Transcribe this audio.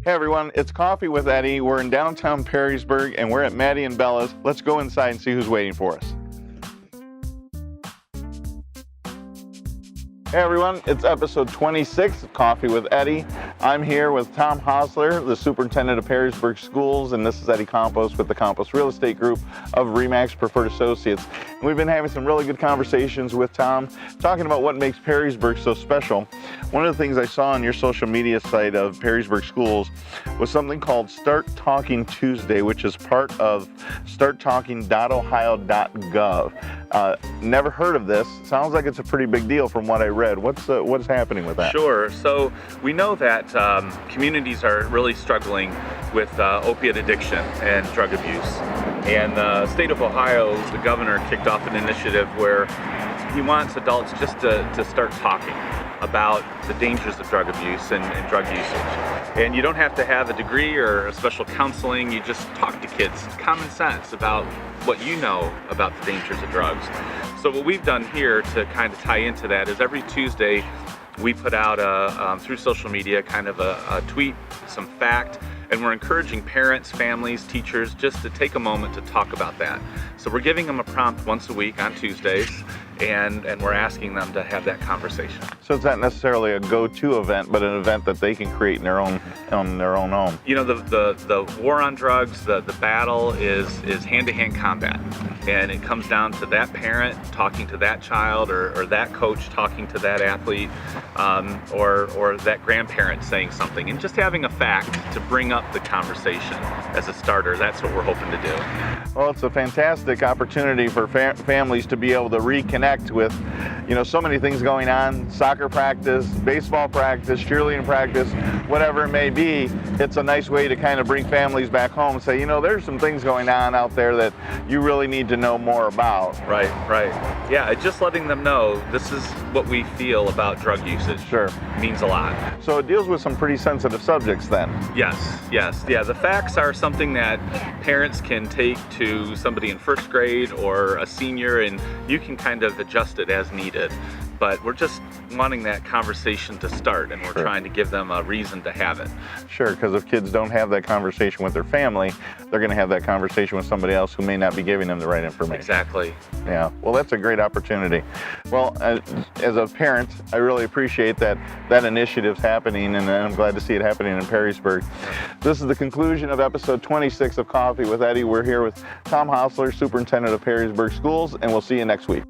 Hey everyone, it's Coffee with Eddie. We're in downtown Perrysburg and we're at Maddie and Bella's. Let's go inside and see who's waiting for us. Hey everyone, it's episode 26 of Coffee with Eddie. I'm here with Tom Hosler, the Superintendent of Perrysburg Schools, and this is Eddie Campos with the Campos Real Estate Group of ReMax Preferred Associates. And we've been having some really good conversations with Tom, talking about what makes Perrysburg so special. One of the things I saw on your social media site of Perrysburg Schools was something called Start Talking Tuesday, which is part of starttalking.ohio.gov. Never heard of this. Sounds like it's a pretty big deal from what I read. What's happening with that? Sure. So we know that communities are really struggling with opiate addiction and drug abuse. And the state of Ohio, the governor kicked off an initiative where he wants adults just to start talking about the dangers of drug abuse and drug usage. And you don't have to have a degree or a special counseling, you just talk to kids, common sense about what you know about the dangers of drugs. So what we've done here to kind of tie into that is every Tuesday we put out through social media kind of a tweet, some fact, and we're encouraging parents, families, teachers just to take a moment to talk about that. So we're giving them a prompt once a week on Tuesdays, and we're asking them to have that conversation. So it's not necessarily a go-to event, but an event that they can create in their own home. You know, the war on drugs, the battle is hand-to-hand combat. And it comes down to that parent talking to that child, or that coach talking to that athlete, or that grandparent saying something, and just having a fact to bring up the conversation as a starter. That's what we're hoping to do. Well, it's a fantastic opportunity for families to be able to reconnect with, so many things going on, soccer practice, baseball practice, cheerleading practice, whatever it may be. It's a nice way to kind of bring families back home and say, there's some things going on out there that you really need to know more about. Right. Yeah, just letting them know this is what we feel about drug usage. Sure. Means a lot. So it deals with some pretty sensitive subjects then. Yes. Yeah, the facts are something that parents can take to somebody in first grade or a senior, and you can kind of adjust it as needed. But we're just wanting that conversation to start, and we're trying to give them a reason to have it. Sure, because if kids don't have that conversation with their family, they're going to have that conversation with somebody else who may not be giving them the right information. Exactly. Yeah, well, that's a great opportunity. Well, as a parent, I really appreciate that initiative's happening, and I'm glad to see it happening in Perrysburg. This is the conclusion of episode 26 of Coffee with Eddie. We're here with Tom Hosler, Superintendent of Perrysburg Schools, and we'll see you next week.